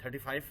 35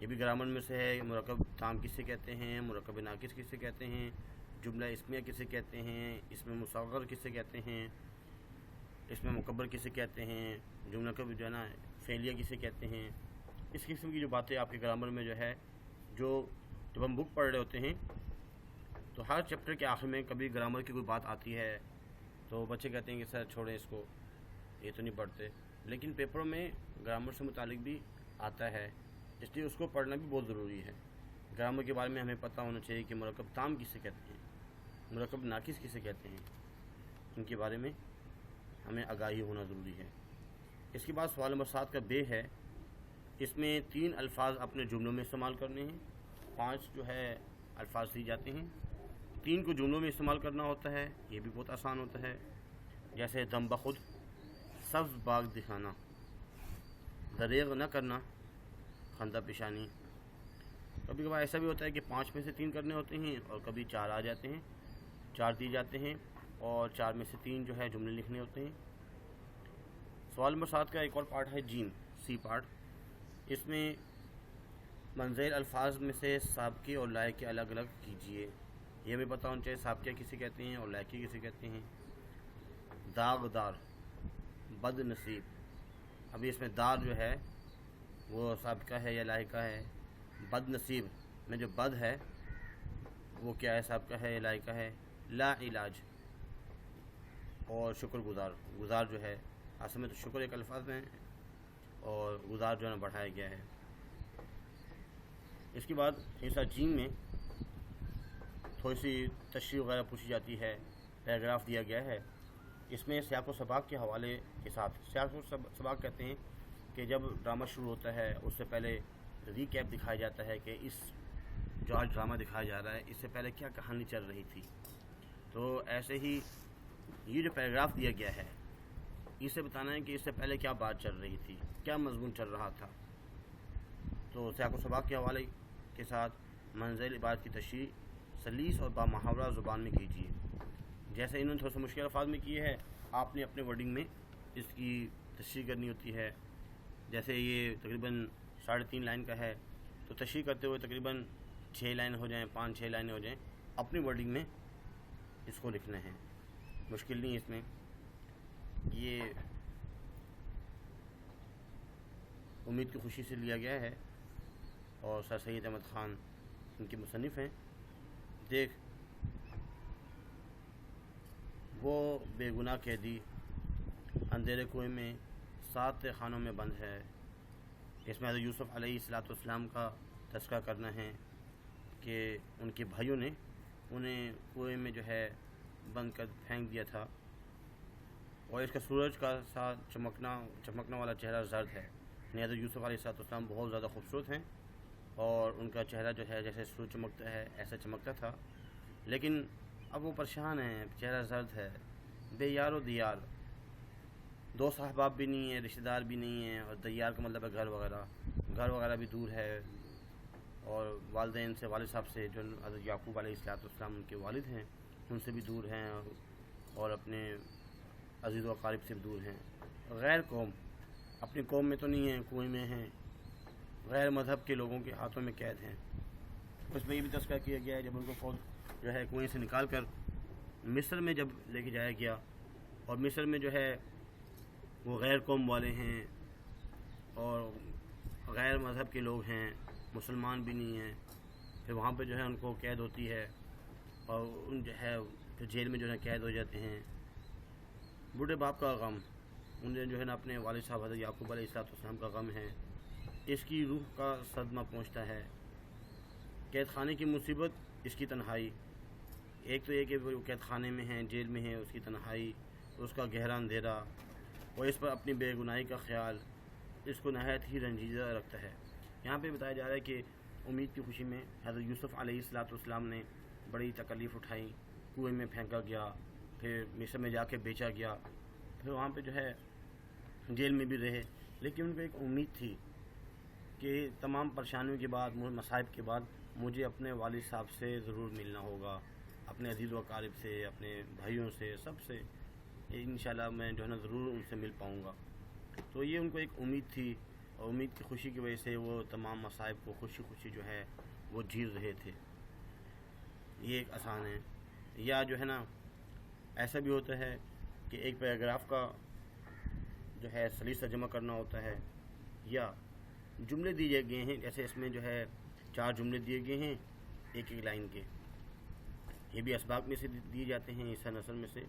یہ بھی گرامر میں سے ہے۔ مرکب تام کسے کہتے ہیں، مرکب ناقص کسے کہتے ہیں، جملہ اسمیہ کسے کہتے ہیں، اس میں مصغر کسے کہتے ہیں، اس میں مکبر کسے کہتے ہیں، جملہ کا جو ہے نا فعلیہ کسے کہتے ہیں۔ اس قسم کی جو باتیں آپ کے گرامر میں جو ہے، جب ہم بک پڑھ رہے ہوتے ہیں تو ہر چیپٹر کے آخر میں کبھی گرامر کی کوئی بات آتی ہے تو بچے کہتے ہیں کہ سر چھوڑیں اس کو، یہ تو نہیں پڑھتے، لیکن پیپروں میں گرامر سے متعلق بھی آتا ہے، اس لیے اس کو پڑھنا بھی بہت ضروری ہے۔ گرامر کے بارے میں ہمیں پتہ ہونا چاہیے کہ مرکب تام کسے کہتے ہیں، مرکب ناقص کسے کہتے ہیں، ان کے بارے میں ہمیں آگاہی ہونا ضروری ہے۔ اس کے بعد سوال نمبر 7 کا بے ہے، اس میں 3 الفاظ اپنے جملوں میں استعمال کرنے ہیں، 5 جو ہے الفاظ دی جاتے ہیں، 3 کو جملوں میں استعمال کرنا ہوتا ہے، یہ بھی بہت آسان ہوتا ہے، جیسے دم بخود، سبز باغ دکھانا، دریغ نہ کرنا، خندہ پیشانی۔ کبھی کبھار ایسا بھی ہوتا ہے کہ 5 میں سے 3 کرنے ہوتے ہیں اور کبھی 4 آ جاتے ہیں، 4 دی جاتے ہیں اور 4 میں سے 3 جو ہے جملے لکھنے ہوتے ہیں۔ سوال نمبر 7 کا ایک اور پارٹ ہے جیم، سی پارٹ، اس میں منزل الفاظ میں سے سابقے اور لائقے الگ الگ کیجیے، یہ ہمیں پتہ ہونا چاہیے سابقہ کسے کہتے ہیں اور لائقے کسے کہتے ہیں۔ داغدار، بد نصیب، ابھی اس میں دار جو ہے وہ سابقہ ہے یا لائقہ ہے، بد نصیب میں جو بد ہے وہ کیا ہے، سابقہ ہے یا لائقہ ہے۔ لا علاج اور شکر گزار، گزار جو ہے اصل میں تو شکر ایک الفاظ میں ہے اور گزار جو ہے نا بڑھایا گیا ہے۔ اس کے بعد حصہ جیم میں تھوڑی سی تشریح وغیرہ پوچھی جاتی ہے، پیراگراف دیا گیا ہے، اس میں سیاق و سباق کے حوالے کے ساتھ، سیاق و سباق کہتے ہیں کہ جب ڈرامہ شروع ہوتا ہے اس سے پہلے ریکیپ دکھایا جاتا ہے کہ اس جو آج ڈرامہ دکھایا جا رہا ہے اس سے پہلے کیا کہانی چل رہی تھی، تو ایسے ہی یہ جو پیراگراف دیا گیا ہے اس سے بتانا ہے کہ اس سے پہلے کیا بات چل رہی تھی، کیا مضمون چل رہا تھا۔ تو سیاق و سباق کے حوالے کے ساتھ منزل عبارت کی تشریح سلیس اور بامحاورہ زبان میں کیجیے، جیسے انہوں نے تھوڑا سا مشکل الفاظ میں کیے ہے، آپ نے اپنے ورڈنگ میں اس کی تشریح کرنی ہوتی ہے۔ جیسے یہ تقریباً 3.5 لائن کا ہے تو تشریح کرتے ہوئے تقریباً 6 لائن ہو جائیں، 5-6 لائنیں ہو جائیں، اپنی ورڈنگ میں اس کو لکھنا ہے، مشکل نہیں اس میں۔ یہ امید کی خوشی سے لیا گیا ہے اور سر سید احمد خان ان کے مصنف ہیں۔ دیکھ وہ بے گناہ قیدی اندھیرے کنویں میں 7 خانوں میں بند ہے، اس میں حضرت یوسف علیہ السلام کا تذکرہ کرنا ہے کہ ان کے بھائیوں نے انہیں کنویں میں جو ہے بند کر پھینک دیا تھا، اور اس کا سورج کا ساتھ چمکنا والا چہرہ زرد ہے، یعنی حضرت یوسف علیہ السلام بہت زیادہ خوبصورت ہیں اور ان کا چہرہ جو ہے جیسے سورج چمکتا ہے ایسا چمکتا تھا، لیکن اب وہ پریشان ہیں، چہرہ زرد ہے، بے یار و دیار، دوست احباب بھی نہیں ہیں، رشتہ دار بھی نہیں ہیں، اور دیار کا مطلب ہے گھر وغیرہ بھی دور ہے، اور والدین سے، والد صاحب سے جو حضرت یعقوب علیہ السلام ان کے والد ہیں ان سے بھی دور ہیں، اور اپنے عزیز و اقارب سے بھی دور ہیں، غیر قوم، اپنی قوم میں تو نہیں ہیں، کنویں میں ہیں، غیر مذہب کے لوگوں کے ہاتھوں میں قید ہیں۔ اس میں یہ بھی تذکرہ کیا گیا ہے جب ان کو فوج جو ہے کنویں سے نکال کر مصر میں جب لے کے جایا گیا، اور مصر میں جو ہے وہ غیر قوم والے ہیں اور غیر مذہب کے لوگ ہیں، مسلمان بھی نہیں ہیں، پھر وہاں پہ جو ہے ان کو قید ہوتی ہے اور ان جو ہے پھر جیل میں جو ہے قید ہو جاتے ہیں۔ بوڑھے باپ کا غم، انہیں جو ہے نا اپنے والد صاحب حضرت یعقوب علیہ السلام کا غم ہے، اس کی روح کا صدمہ پہنچتا ہے۔ قید خانے کی مصیبت، اس کی تنہائی، ایک تو یہ کہ وہ قید خانے میں ہیں، جیل میں ہیں، اس کی تنہائی، اس کا گہرا اندھیرا، اور اس پر اپنی بے گناہی کا خیال اس کو نہایت ہی رنجیدہ رکھتا ہے۔ یہاں پہ بتایا جا رہا ہے کہ امید کی خوشی میں حضرت یوسف علیہ السلام نے بڑی تکلیف اٹھائی، کنویں میں پھینکا گیا، پھر مصر میں جا کے بیچا گیا، پھر وہاں پہ جو ہے جیل میں بھی رہے، لیکن ان کو ایک امید تھی کہ تمام پریشانیوں کے بعد، مصائب کے بعد مجھے اپنے والد صاحب سے ضرور ملنا ہوگا، اپنے عزیز و اقارب سے، اپنے بھائیوں سے، سب سے انشاءاللہ میں جو ہے نا ضرور ان سے مل پاؤں گا۔ تو یہ ان کو ایک امید تھی، اور امید کی خوشی کی وجہ سے وہ تمام مصائب کو خوشی خوشی جو ہے وہ جھیل رہے تھے. یہ ایک آسان ہے. یا جو ہے نا ایسا بھی ہوتا ہے کہ ایک پیراگراف کا جو ہے سلیسہ جمع کرنا ہوتا ہے، یا جملے دیے گئے ہیں، جیسے اس میں جو ہے 4 جملے دیے گئے ہیں ایک ایک لائن کے. یہ بھی اسباق میں سے دیے جاتے ہیں، حصہ نثر میں سے.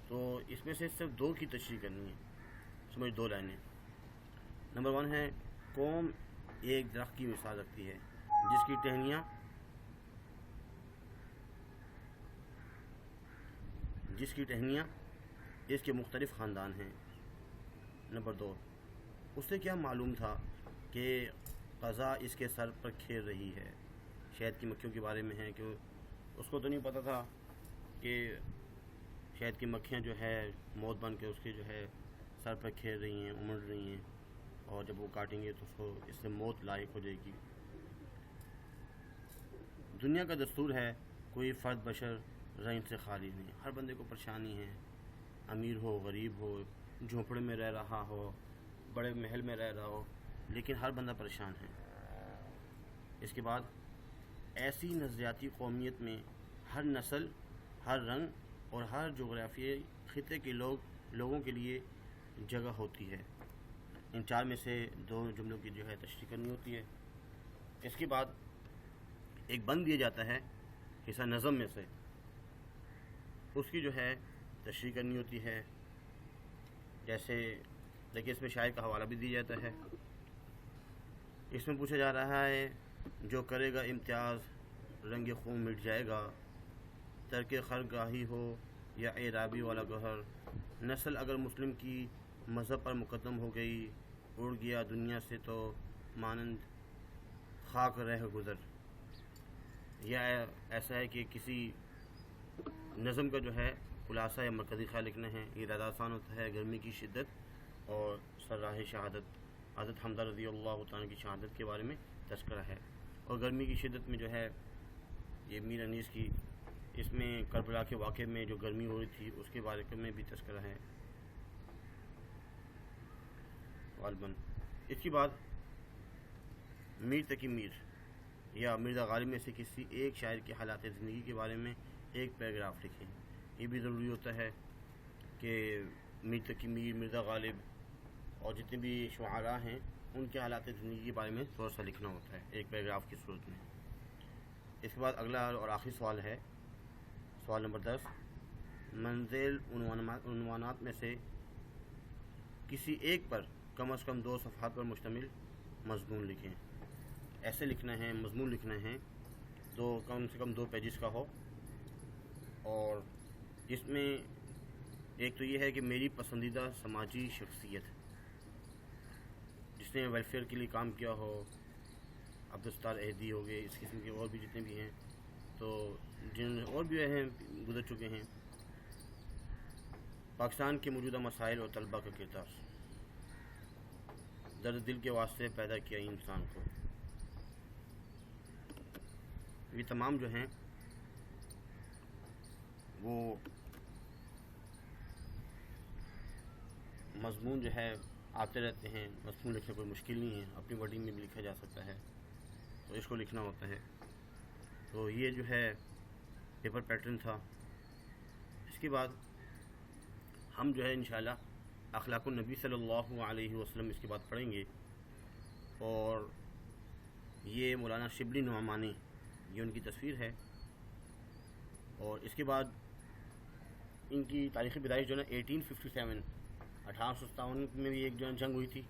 تو اس میں سے صرف 2 کی تشریح کرنی ہے. سمجھ 2 لائنیں. نمبر 1 ہے قوم ایک درخت کی مثال رکھتی ہے جس کی ٹہنیاں اس کے مختلف خاندان ہیں. نمبر 2 اسے کیا معلوم تھا کہ قضا اس کے سر پر کھیر رہی ہے. شہد کی مکھیوں کے بارے میں ہے کہ اس کو تو نہیں پتہ تھا کہ شہد کی مکھیاں جو ہے موت بن کے اس کے جو ہے سر پر کھیر رہی ہیں، امڑ رہی ہیں، اور جب وہ کاٹیں گے تو اس کو اس سے موت لاحق ہو جائے گی. دنیا کا دستور ہے کوئی فرد بشر رنج سے خالی نہیں. ہر بندے کو پریشانی ہے، امیر ہو، غریب ہو، جھونپڑے میں رہ رہا ہو، بڑے محل میں رہ رہا ہو، لیکن ہر بندہ پریشان ہے. اس کے بعد ایسی نظریاتی قومیت میں ہر نسل، ہر رنگ اور ہر جغرافیائی خطے کے لوگوں کے لیے جگہ ہوتی ہے. ان 4 میں سے 2 جملوں کی جو ہے تشریح کرنی ہوتی ہے. اس کے بعد ایک بند دیا جاتا ہے حصہ نظم میں سے، اس کی جو ہے تشریح کرنی ہوتی ہے. جیسے دیکھیے اس میں شاعر کا حوالہ بھی دیا جاتا ہے. اس میں پوچھا جا رہا ہے جو کرے گا امتیاز رنگ خون مٹ جائے گا، ترک خرگاہی ہو یا اعرابی والا گوہر، نسل اگر مسلم کی مذہب پر مقدم ہو گئی، اڑ گیا دنیا سے تو مانند خاک رہ گزر. یا ایسا ہے کہ کسی نظم کا جو ہے خلاصہ یا مرکزی خیال لکھنا ہے. یہ زیادہ آسان ہوتا ہے. گرمی کی شدت اور سراہ شہادت، حضرت حمزہ رضی اللہ تعالیٰ کی شہادت کے بارے میں تذکرہ ہے. اور گرمی کی شدت میں جو ہے یہ میر انیس کی، اس میں کربلا کے واقعے میں جو گرمی ہو رہی تھی اس کے بارے میں بھی تذکرہ ہے. غالباً اس کے بعد میر تقی میر یا مرزا غالب میں سے کسی ایک شاعر کے حالات زندگی کے بارے میں ایک پیراگراف لکھیں. یہ بھی ضروری ہوتا ہے کہ میر تقی میر، مرزا غالب اور جتنے بھی شعراء ہیں ان کے حالات زندگی کے بارے میں تھوڑا سا لکھنا ہوتا ہے ایک پیراگراف کی صورت میں. اس کے بعد اگلا اور آخری سوال ہے، سوال نمبر 10. منزل عنوانات میں سے کسی ایک پر کم از کم 2 صفحات پر مشتمل مضمون لکھیں. ایسے لکھنا ہے، مضمون لکھنا ہے تو کم سے کم 2 پیجز کا ہو. اور جس میں ایک تو یہ ہے کہ میری پسندیدہ سماجی شخصیت جس نے ویلفیئر کے لیے کام کیا ہو، عبدالستار اہدی ہو گئے، اس قسم کے اور بھی جتنے بھی ہیں، تو جن اور بھی ہیں گزر چکے ہیں. پاکستان کے موجودہ مسائل اور طلباء کا کردار، درد دل کے واسطے پیدا کیا انسان کو. یہ تمام جو ہیں وہ مضمون جو ہے آتے رہتے ہیں. مضمون لکھنا کوئی مشکل نہیں ہے، اپنی ورڈنگ میں بھی لکھا جا سکتا ہے، تو اس کو لکھنا ہوتا ہے. تو یہ جو ہے پیپر پیٹرن تھا. اس کے بعد ہم جو ہے انشاءاللہ اخلاق النبی صلی اللہ علیہ وسلم اس کے بعد پڑھیں گے. اور یہ مولانا شبلی نعمانی، یہ ان کی تصویر ہے. اور اس کے بعد ان کی تاریخی پیدائش جو ہے 1857 1857 میں بھی ایک جو جنگ ہوئی تھی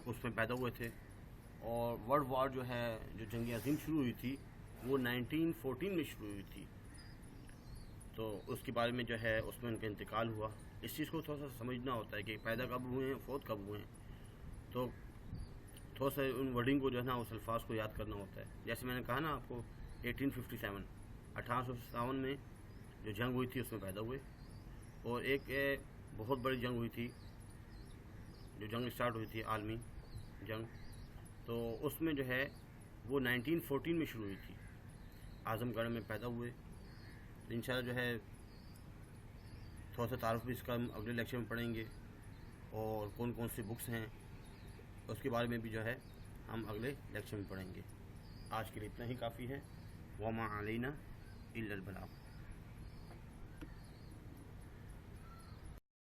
اس میں پیدا ہوئے تھے. اور ورلڈ وار جو ہے، جو جنگ عظیم شروع ہوئی تھی وہ 1914 میں شروع ہوئی تھی. تو اس کے بارے میں جو ہے اس میں ان کا انتقال ہوا. اس چیز کو تھوڑا سا سمجھنا ہوتا ہے کہ پیدا کب ہوئے ہیں، فوت کب ہوئے ہیں. تو تھوڑا سا ان ورڈنگ کو جو ہے نا اس الفاظ کو یاد کرنا ہوتا ہے. جیسے میں نے کہا نا آپ کو 1857 میں جو جنگ ہوئی تھی اس میں پیدا ہوئے. اور ایک بہت بڑی جنگ ہوئی تھی، جو جنگ اسٹارٹ ہوئی تھی عالمی جنگ، تو اس میں جو ہے وہ 1914 میں شروع ہوئی تھی. اعظم گڑھ میں پیدا ہوئے. انشاءاللہ جو ہے تھوڑا سا تعارف بھی اس کا اگلے لیکچر میں پڑھیں گے. اور کون کون سی بکس ہیں اس کے بارے میں بھی جو ہے ہم اگلے لیکچر میں پڑھیں گے۔ آج کے لیے اتنا ہی کافی ہے۔ وما علینا الا البلاغ۔